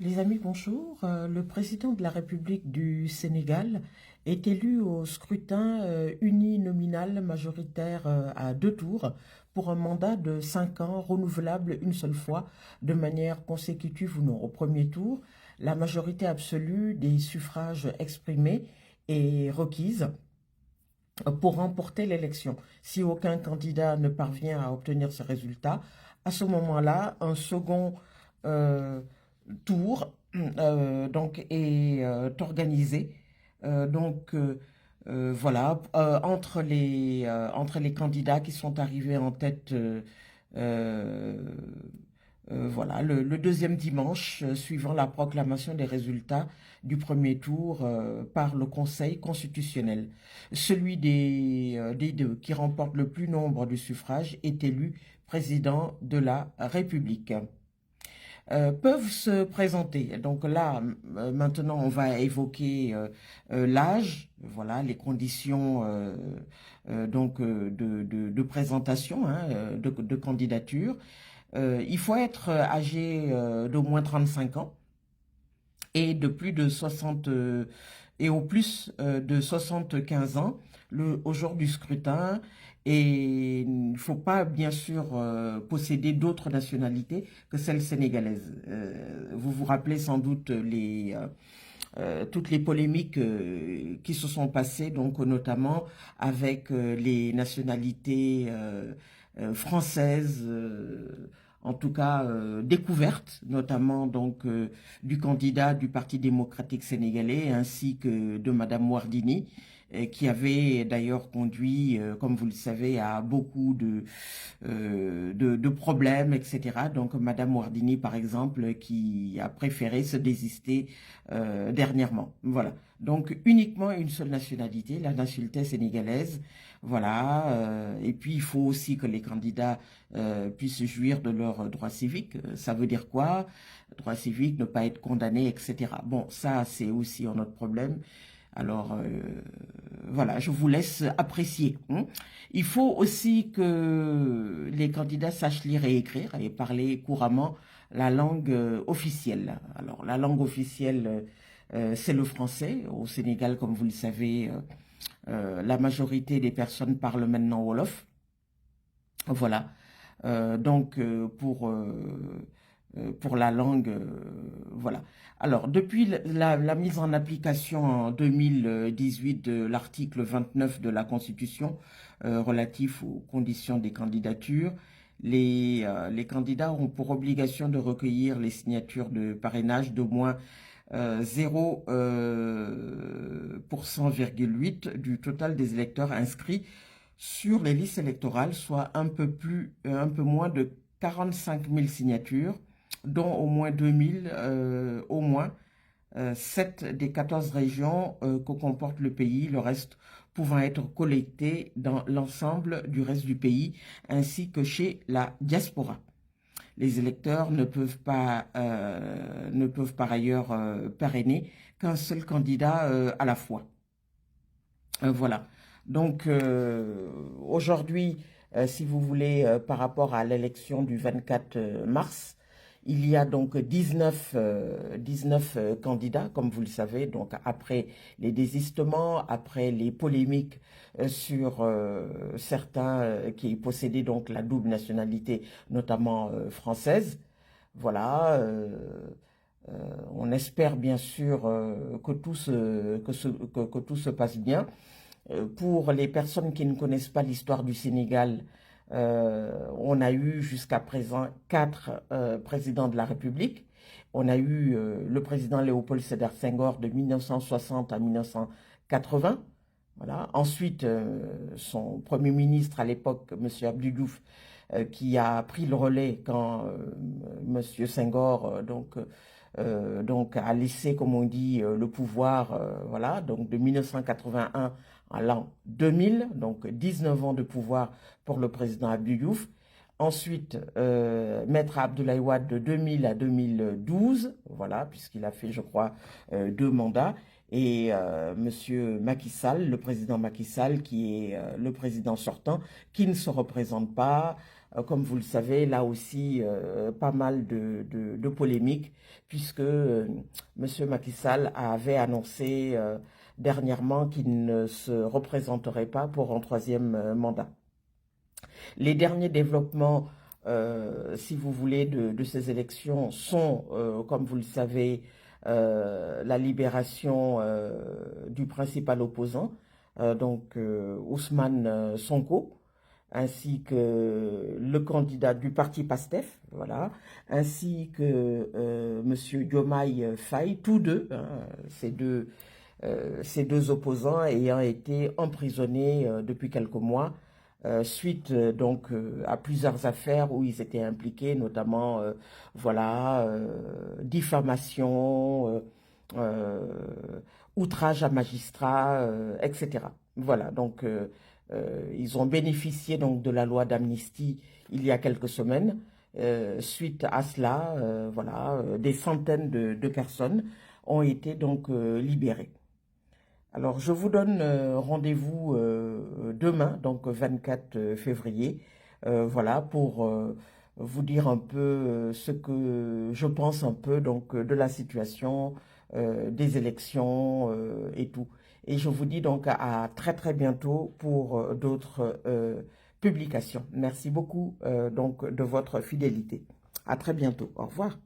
Les amis, bonjour. Le président de la République du Sénégal est élu au scrutin uninominal majoritaire à deux tours pour un mandat de 5 ans renouvelable une seule fois de manière consécutive ou non. Au premier tour, la majorité absolue des suffrages exprimés est requise pour remporter l'élection. Si aucun candidat ne parvient à obtenir ce résultat, à ce moment-là, un second euh, tour est organisé. Voilà, entre les candidats qui sont arrivés en tête euh, voilà, le deuxième dimanche suivant la proclamation des résultats du premier tour par le Conseil constitutionnel. Celui des deux qui remporte le plus nombre de suffrages est élu président de la République. Peuvent se présenter. Donc là, maintenant, on va évoquer l'âge, voilà, les conditions de présentation, hein, de candidature. Il faut être âgé d'au moins 35 ans et de plus de 60 et au plus de 75 ans au jour du scrutin. Et il ne faut pas, bien sûr, posséder d'autres nationalités que celle sénégalaise. Vous vous rappelez sans doute toutes les polémiques qui se sont passées, donc notamment avec les nationalités françaises, en tout cas découvertes, notamment donc du candidat du Parti démocratique sénégalais ainsi que de Madame Wardini, qui avait d'ailleurs conduit, comme vous le savez, à beaucoup de problèmes, etc. Donc, Madame Wardini, par exemple, qui a préféré se désister dernièrement. Voilà. Donc, uniquement une seule nationalité, la nationalité sénégalaise. Voilà. Et puis, il faut aussi que les candidats puissent jouir de leurs droits civiques. Ça veut dire quoi? Droits civiques, ne pas être condamné, etc. Bon, ça, c'est aussi un autre problème. Alors, voilà, je vous laisse apprécier, hein. Il faut aussi que les candidats sachent lire et écrire et parler couramment la langue officielle. Alors, la langue officielle, c'est le français. Au Sénégal, comme vous le savez, la majorité des personnes parlent maintenant Wolof. Voilà. Pour la langue, voilà. Alors, depuis la mise en application en 2018 de l'article 29 de la Constitution relatif aux conditions des candidatures, les candidats ont pour obligation de recueillir les signatures de parrainage d'au moins 0,8% du total des électeurs inscrits sur les listes électorales, soit un peu moins de 45 000 signatures, dont au moins 2000, au moins 7 des 14 régions que comporte le pays, le reste pouvant être collecté dans l'ensemble du reste du pays, ainsi que chez la diaspora. Les électeurs ne peuvent par ailleurs parrainer qu'un seul candidat à la fois. Voilà. Donc aujourd'hui, si vous voulez, par rapport à l'élection du 24 mars, il y a donc 19 candidats, comme vous le savez, donc après les désistements, après les polémiques sur certains qui possédaient donc la double nationalité, notamment française. Voilà. On espère bien sûr que tout se passe bien. Pour les personnes qui ne connaissent pas l'histoire du Sénégal, on a eu jusqu'à présent 4 présidents de la République. On a eu le président Léopold Sédar Senghor de 1960 à 1980. Voilà. Ensuite, son premier ministre à l'époque, M. Abdou Diouf, qui a pris le relais quand M. Senghor donc a laissé, comme on dit, le pouvoir, voilà, donc de 1981 à l'an 2000, donc 19 ans de pouvoir pour le président Abdou Diouf. Ensuite, Maître Abdoulaye Wade de 2000 à 2012, voilà, puisqu'il a fait, je crois, 2 mandats. Et Monsieur Macky Sall, le président Macky Sall, qui est le président sortant, qui ne se représente pas, Comme vous le savez, là aussi, pas mal de polémiques, puisque M. Macky Sall avait annoncé dernièrement qu'il ne se représenterait pas pour un troisième mandat. Les derniers développements, si vous voulez, de ces élections sont, comme vous le savez, la libération du principal opposant, donc Ousmane Sonko, ainsi que le candidat du parti PASTEF, voilà, ainsi que M. Diomaye Faye, tous deux, hein, ces deux opposants ayant été emprisonnés depuis quelques mois suite donc à plusieurs affaires où ils étaient impliqués, notamment voilà diffamation, outrage à magistrat, etc. Voilà, donc ils ont bénéficié donc de la loi d'amnistie il y a quelques semaines. Suite à cela, voilà, des centaines de personnes ont été donc libérées. Alors, je vous donne rendez-vous demain, donc 24 février, voilà, pour vous dire un peu ce que je pense un peu donc de la situation des élections et tout. Et je vous dis donc à très très bientôt pour d'autres publications. Merci beaucoup donc de votre fidélité. À très bientôt. Au revoir.